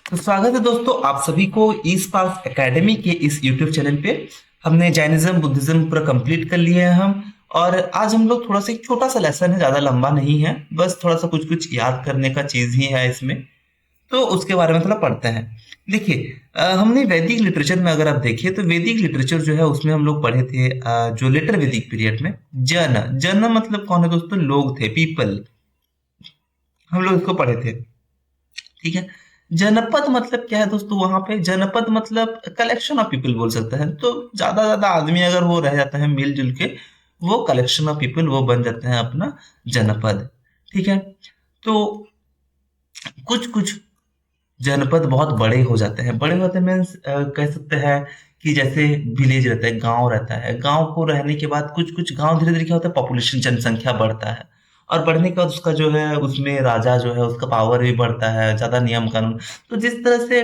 तो स्वागत है दोस्तों आप सभी को ई स्पार्क एकेडमी के इस यूट्यूब चैनल पे। हमने जैनिज्म बुद्धिज्म पूरा कंप्लीट कर लिया है हम। और आज हम लोग थोड़ा सा एक छोटा सा लेसन है, ज्यादा लंबा नहीं है, बस थोड़ा सा कुछ कुछ याद करने का चीज ही है इसमें। तो उसके बारे में थोड़ा पढ़ते हैं। देखिए, हमने वैदिक लिटरेचर में अगर आप देखिए तो वैदिक लिटरेचर जो है उसमें हम लोग पढ़े थे, जो लेटर वैदिक पीरियड में जन जन मतलब कौन है दोस्तों, लोग थे, पीपल। हम लोग इसको पढ़े थे। ठीक है। जनपद मतलब क्या है दोस्तों, वहां पे जनपद मतलब कलेक्शन ऑफ पीपल बोल सकते हैं। तो ज्यादा ज्यादा आदमी अगर वो रह जाता है मिलजुल के, वो कलेक्शन ऑफ पीपल वो बन जाते हैं अपना जनपद। ठीक है। तो कुछ कुछ जनपद बहुत बड़े हो जाते हैं। बड़े होते मीन्स कह सकते हैं कि जैसे विलेज रहता है, गांव रहता है, गांव को रहने के बाद कुछ कुछ गांव धीरे धीरे क्या होता है, पॉपुलेशन जनसंख्या बढ़ता है। और बढ़ने के बाद उसका जो है उसमें राजा जो है उसका पावर भी बढ़ता है, ज्यादा नियम कानून। तो जिस तरह से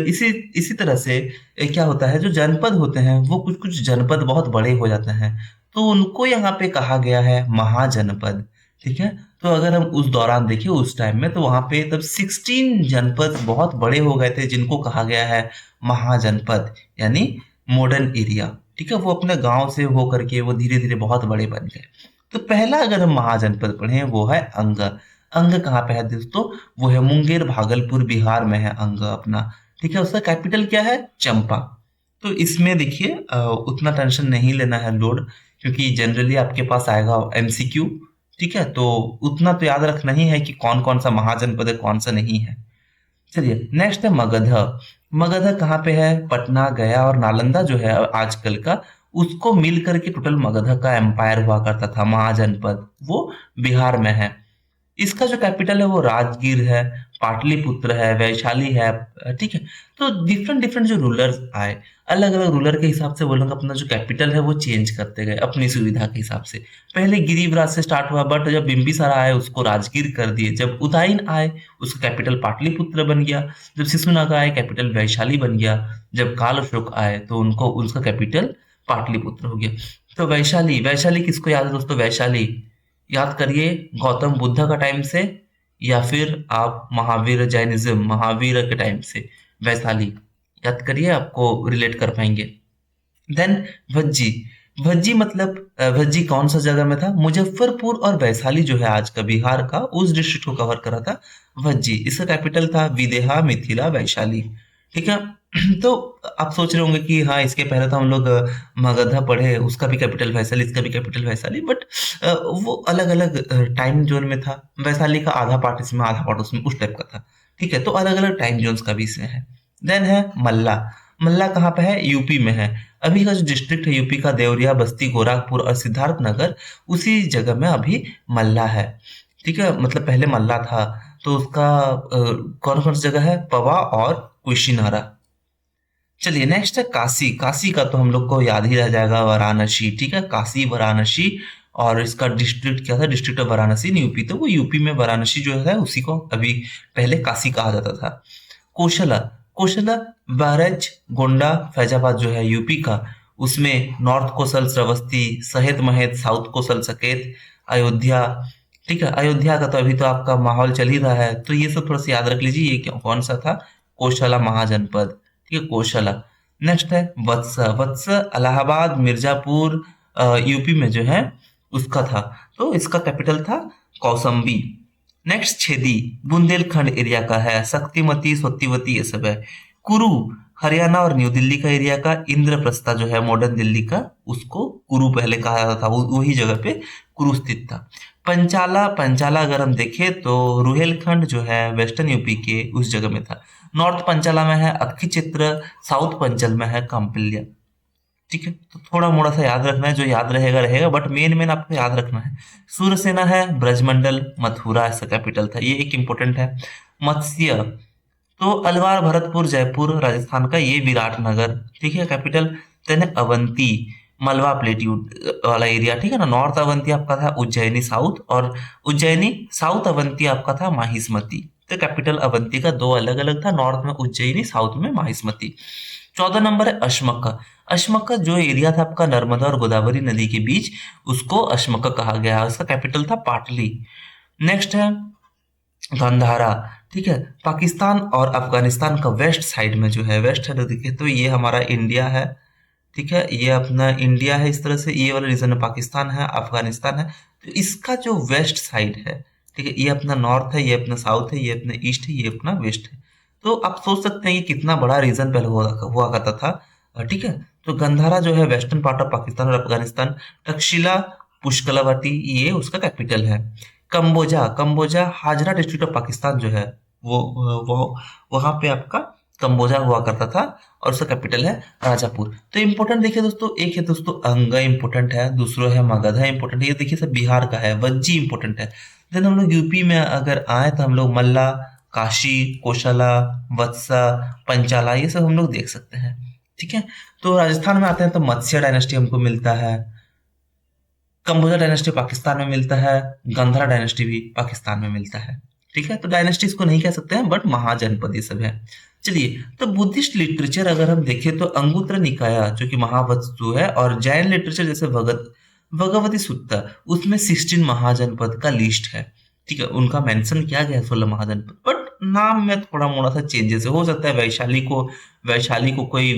इसी इसी तरह से क्या होता है, जो जनपद होते हैं वो कुछ कुछ जनपद बहुत बड़े हो जाते हैं। तो उनको यहाँ पे कहा गया है महाजनपद। ठीक है। तो अगर हम उस दौरान देखें उस टाइम में, तो वहां पे तब 16 जनपद बहुत बड़े हो गए थे जिनको कहा गया है महाजनपद, यानी मॉडर्न एरिया। ठीक है। वो अपने गांव से हो करके वो धीरे धीरे बहुत बड़े बन गए। तो पहला अगर हम महाजनपद पढ़े वो है अंग। अंग कहाँ पे है दोस्तों, वो है मुंगेर भागलपुर बिहार में है अंग अपना। ठीक है। उसका कैपिटल क्या है, चंपा। तो इसमें देखिए उतना टेंशन नहीं लेना है लोड, क्योंकि जनरली आपके पास आएगा एमसीक्यू। ठीक है। तो उतना तो याद रखना ही है कि कौन कौन सा महाजनपद है कौन सा नहीं है। चलिए नेक्स्ट है मगध। मगध कहाँ पे है, पटना गया और नालंदा जो है आजकल का, उसको मिल करके टोटल मगध का एम्पायर हुआ करता था, महाजनपद वो बिहार में है। इसका जो कैपिटल है वो राजगीर है, पाटलिपुत्र है, वैशाली है। ठीक है। तो डिफरेंट डिफरेंट जो रूलर्स आए, अलग अलग रूलर के हिसाब से वो लोग अपना जो कैपिटल है वो चेंज करते गए अपनी सुविधा के हिसाब से। पहले गिरिवराज से स्टार्ट हुआ, बट जब बिंबिसार आए उसको राजगीर कर दिए। जब उदयन आए उसका कैपिटल पाटलिपुत्र बन गया। जब शिशुनाग आए कैपिटल वैशाली बन गया। जब काल अशोक आए तो उनको उसका कैपिटल पाटलिपुत्र हो गया। तो वैशाली, वैशाली किसको याद है दोस्तों, वैशाली याद करिए गौतम बुद्ध का टाइम से, या फिर आप महावीर जैनिज्म महावीर के टाइम से वैशाली याद करिए, आपको रिलेट कर पाएंगे। देन भज्जी। भज्जी मतलब भज्जी कौन सा जगह में था, मुजफ्फरपुर और वैशाली जो है आज का बिहार का, उस डिस्ट्रिक्ट को कवर करा था भज्जी। इसका कैपिटल था विदेहा मिथिला वैशाली। ठीक है। तो आप सोच रहे होंगे कि हाँ इसके पहले तो हम लोग मगधा पढ़े, उसका भी कैपिटल वैशाली, इसका भी कैपिटल वैशाली, बट वो अलग अलग टाइम जोन में था। वैशाली का आधा पार्ट इसमें आधा पार्ट उसमें, उस टाइप का था। ठीक है। तो अलग अलग टाइम जोन्स का भी इसमें है। देन है मल्ला। मल्ला कहाँ पे है, यूपी में है। अभी का जो डिस्ट्रिक्ट है यूपी का, देवरिया, बस्ती, गोरखपुर और सिद्धार्थ नगर, उसी जगह में अभी मल्ला है। ठीक है। मतलब पहले मल्ला था। तो उसका कौन कौन सी जगह है, पवा और कुशीनारा। चलिए नेक्स्ट है काशी। काशी का तो हम लोग को याद ही रह जाएगा वाराणसी। ठीक है। काशी वाराणसी। और इसका डिस्ट्रिक्ट क्या था, district of Varanasi in UP. तो वो यूपी में वाराणसी जो है उसी को अभी पहले काशी कहा जाता था। कोशला। कोशला बहराइच, गोंडा, फैजाबाद जो है यूपी का, उसमें नॉर्थ कोसल, श्रावस्ती, सहेत महेत, साउथ कोसल, सकेत, अयोध्या। ठीक है। अयोध्या का तो अभी तो आपका माहौल चल ही रहा है, तो ये सब थोड़ा सा याद रख लीजिए, ये क्यों कौन सा था, कोशला महाजनपद। ठीक है, कोशला। नेक्स्ट है वत्स। वत्स इलाहाबाद, मिर्जापुर, यूपी में जो है उसका था। तो इसका कैपिटल था कौसम्बी। नेक्स्ट छेदी, बुंदेलखंड एरिया का है, शक्तिमती, सत्यवती ये सब है। कुरु, हरियाणा और न्यू दिल्ली का एरिया का। इंद्रप्रस्था जो है मॉडर्न दिल्ली का, उसको कुरु पहले कहा जाता था, वही जगह पे कुरु स्थित था। पंचाला। पंचाला अगर हम देखें तो रुहेलखंड जो है वेस्टर्न यूपी के उस जगह में था। नॉर्थ पंचाला में है अक्खी चित्र, साउथ पंचल में है काम्पिल्य। ठीक है। तो थोड़ा मोड़ा सा याद रखना है, जो याद रहेगा रहेगा, बट मेन मेन आपको याद रखना है। सूरसेना है ब्रजमंडल, मथुरा इसका कैपिटल था, ये एक इंपॉर्टेंट है। मत्स्य तो अलवार, भरतपुर, जयपुर राजस्थान का, ये विराटनगर। ठीक है कैपिटल। देन है अवंती, मलवा प्लेट्यूड वाला एरिया। ठीक है ना। नॉर्थ अवंती आपका था उज्जैनी साउथ, और उज्जैनी साउथ अवंती आपका था माहिष्मती। तो कैपिटल अवंती का दो अलग अलग था, नॉर्थ में उज्जैनी, साउथ में माहिष्मती। 14 नंबर है अश्मका। अश्मका जो एरिया था आपका नर्मदा और गोदावरी नदी के बीच, उसको अश्मका कहा गया, उसका कैपिटल था पाटली। नेक्स्ट है गंधारा, ठीक है। पाकिस्तान और अफगानिस्तान का वेस्ट साइड में जो है, वेस्ट साइड देखिए तो ये हमारा इंडिया है, ठीक है। ये अपना इंडिया है, इस तरह से ये वाला रीजन है, पाकिस्तान है, अफगानिस्तान है। तो इसका जो वेस्ट साइड है, ठीक है, ये अपना नॉर्थ है, ये अपना साउथ है, ये अपना ईस्ट है, ये अपना वेस्ट है। तो आप सोच सकते हैं ये कितना बड़ा रीजन पहले हुआ करता था, ठीक है। तो गंधारा जो है वेस्टर्न पार्ट ऑफ पाकिस्तान और अफगानिस्तान। तक्षशिला पुष्कलावती ये उसका कैपिटल है। कंबोजा, कंबोजा हाजरा डिस्ट्रिक्ट ऑफ पाकिस्तान जो है, वो वहां पे आपका कंबोजा हुआ करता था, और उसका कैपिटल है राजापुर। तो इंपॉर्टेंट देखिए दोस्तों, एक है दोस्तों अंगा इंपॉर्टेंट है, दूसरा है मगधा इंपॉर्टेंट है, ये देखिए सब बिहार का है। वज्जी इंपॉर्टेंट है। देन हम लोग यूपी में अगर आए तो हम लोग मल्ला, काशी, कोशला, वत्सा, पंचाला ये सब हम लोग देख सकते हैं, ठीक है। तो राजस्थान में आते हैं तो मत्स्य डायनेस्टी हमको मिलता है, कंबोजा डायनेस्टी पाकिस्तान में मिलता है, गांधारा डायनेस्टी भी पाकिस्तान में मिलता है, ठीक है। तो डायनेस्टी इसको नहीं कह सकते हैं, बट महाजनपद ये सब है। चलिए, तो बुद्धिस्ट लिटरेचर अगर हम देखें तो अंगुत्र निकाया जो कि महावस्तु है, और जैन लिटरेचर जैसे भगवती सुत्ता, उसमें 16 महाजनपद का लिस्ट है, ठीक है। उनका मेंशन किया गया है 16 महाजनपद, बट नाम में थोड़ा मोड़ा सा चेंजेस है। हो सकता है वैशाली को कोई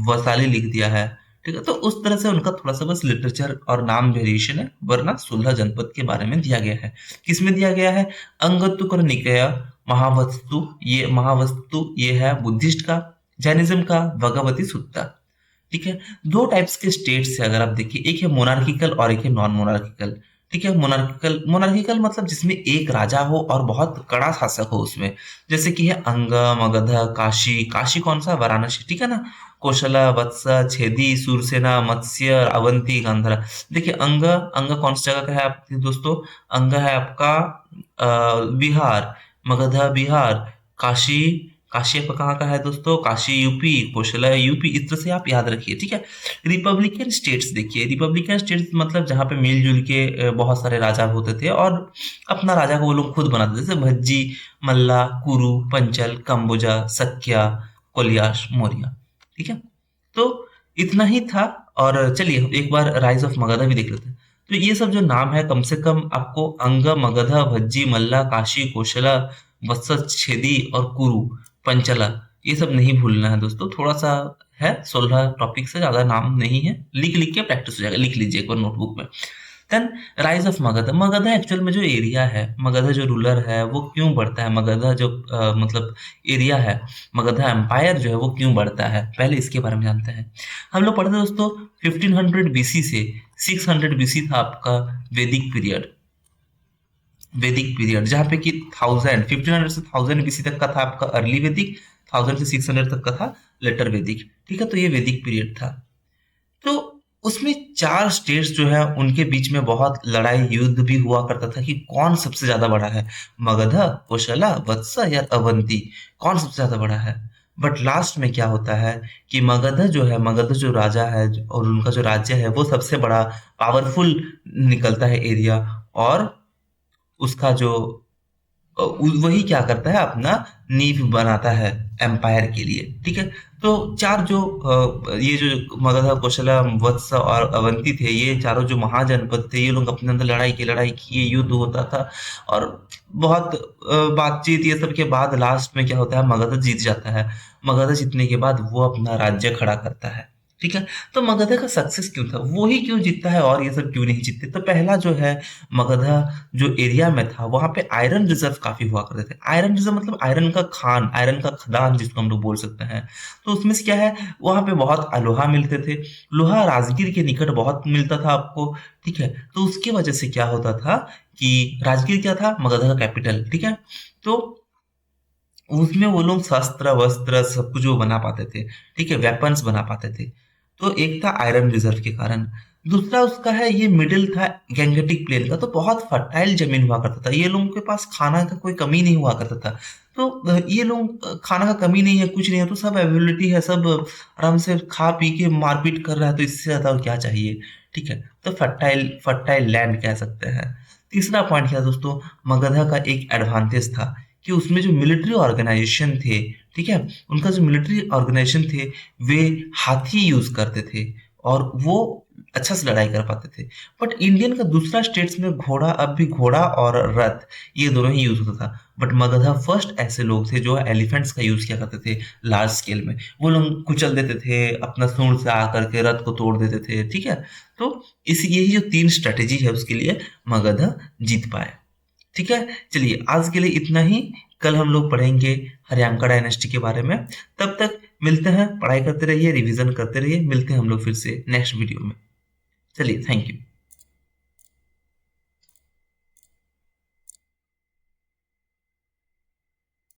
वैशाली लिख दिया है, ठीक है। तो उस तरह से उनका थोड़ा सा बस लिटरेचर और नाम वेरिएशन है, वरना 16 जनपद के बारे में दिया गया है। किसमें दिया गया है? अंगुत्तर निकाय महावस्तु ये है बुद्धिस्ट का, जैनिज्म का भगवती सुत्ता, ठीक है। दो टाइप्स के स्टेट्स है अगर आप देखिए, एक है मोनार्किकल और एक है नॉन मोनार्किकल, ठीक है। मोनार्किकल मतलब जिसमें एक राजा हो और बहुत कड़ा शासक हो उसमें, जैसे कि है अंग, मगध, काशी। काशी कौन सा? वाराणसी, ठीक है ना। कौशला, वत्सा, छेदी, सूरसेना, मत्स्य, अवंती, गांधारा। देखिए अंग, अंग कौन सी जगह का है आप दोस्तों? अंग है आपका बिहार, मगध बिहार, काशी, काशी आपका कहाँ का है दोस्तों? Kashi UP, Kaushala UP. इस तरह से आप याद रखिए, ठीक है। रिपब्लिकन स्टेट्स देखिए, रिपब्लिकन स्टेट्स मतलब जहाँ पे मिलजुल के बहुत सारे राजा होते थे और अपना राजा को वो लोग खुद बनाते थे, जैसे भज्जी, मल्ला, कुरु, पंचल, कंबोजा, सक्या, कोलियास, मौर्य, ठीक है। तो इतना ही था। और चलिए एक बार राइज ऑफ मगधा भी देख लेते हैं। तो ये सब जो नाम है कम से कम आपको अंग, मगधा, भज्जी, मल्ला, काशी, कौशला, वत्स, छेदी और कुरु, पंचला ये सब नहीं भूलना है दोस्तों। थोड़ा सा है, 16 टॉपिक से ज्यादा नाम नहीं है, लिख लिख के प्रैक्टिस हो जाएगा, लिख लीजिए एक बार नोटबुक में। Then rise of Magadh. Magadh actual में जो एरिया है, मगध जो रूलर है वो क्यों बढ़ता है, मगध जो मतलब एरिया है, मगध एम्पायर जो है वो क्यों बढ़ता है, पहले इसके बारे में जानते हैं। हम लोग पढ़ते दोस्तों 1500 बीसी से 600 बीसी था आपका वैदिक पीरियड, वैदिक पीरियड जहाँ पे कि 1500 से 1000 बीसी तक का था आपका अर्ली वैदिक, 1000 से 600 तक का था लेटर वैदिक, ठीक है। तो ये वैदिक पीरियड था। तो उसमें 4 स्टेट्स जो है उनके बीच में बहुत लड़ाई युद्ध भी हुआ करता था कि कौन सबसे ज्यादा बड़ा है, मगध, कौशला, वत्सा या अवंती, कौन सबसे ज्यादा बड़ा है। बट लास्ट में क्या होता है कि मगध जो है, मगध जो राजा है और उनका जो राज्य है वो सबसे बड़ा पावरफुल निकलता है एरिया, और उसका जो वही क्या करता है, अपना नींव बनाता है एम्पायर के लिए, ठीक है। तो चार जो ये जो मगध, कौशला, वत्स और अवंती थे, ये चारों जो महाजनपद थे, ये लोग अपने अंदर लड़ाई किए, युद्ध होता था, और बहुत बातचीत ये सब के बाद लास्ट में क्या होता है, मगध जीत जाता है। मगध जीतने के बाद वो अपना राज्य खड़ा करता है, ठीक है। तो मगध का सक्सेस क्यों था, वो ही क्यों जीतता है और ये सब क्यों नहीं जीतते? तो पहला जो है, मगध जो एरिया में था वहां पे आयरन रिजर्व काफी हुआ करते थे। आयरन रिजर्व मतलब आयरन का खान, आयरन का खदान जिसको हम लोग बोल सकते हैं। तो उसमें से क्या है, वहां पे बहुत लोहा मिलते थे, लोहा राजगीर के निकट बहुत मिलता था आपको, ठीक है। तो उसकी वजह से क्या होता था कि राजगीर क्या था, मगध का कैपिटल, ठीक है। तो उसमें वो लोग शस्त्र वस्त्र सब कुछ वो बना पाते थे, ठीक है, वेपन्स बना पाते थे। तो एक था आयरन रिजर्व के कारण, दूसरा उसका है ये मिडिल था गैंगेटिक प्लेन का, तो बहुत फर्टाइल जमीन हुआ करता था, ये लोगों के पास खाना का कोई कमी नहीं हुआ करता था। तो ये लोग खाना का कमी नहीं है, कुछ नहीं है, तो सब अवेलेबिलिटी है, सब आराम से खा पी के मारपीट कर रहा है, तो इससे ज्यादा और क्या चाहिए, ठीक है। तो फर्टाइल फर्टाइल लैंड कह सकते हैं। तीसरा पॉइंट क्या दोस्तों, मगधा का एक एडवांटेज था कि उसमें जो मिलिट्री ऑर्गेनाइजेशन थे, ठीक है, उनका जो मिलिट्री ऑर्गेनाइजेशन थे वे हाथी यूज करते थे, और वो अच्छा से लड़ाई कर पाते थे। बट इंडियन का दूसरा स्टेट्स में घोड़ा, अब भी घोड़ा और रथ ये दोनों ही यूज होता था। बट मगधा फर्स्ट ऐसे लोग थे जो एलिफेंट्स का यूज किया करते थे लार्ज स्केल में। वो लोग कुचल देते थे अपना सूंड से आकर के, रथ को तोड़ देते थे, ठीक है। तो इस यही जो 3 स्ट्रेटेजी है उसके लिए मगधा जीत पाए। ठीक है, चलिए आज के लिए इतना ही। कल हम लोग पढ़ेंगे हरियांका डायनेस्टी के बारे में। तब तक मिलते हैं, पढ़ाई करते रहिए, रिवीजन करते रहिए, मिलते हैं हम लोग फिर से नेक्स्ट वीडियो में। चलिए, थैंक यू।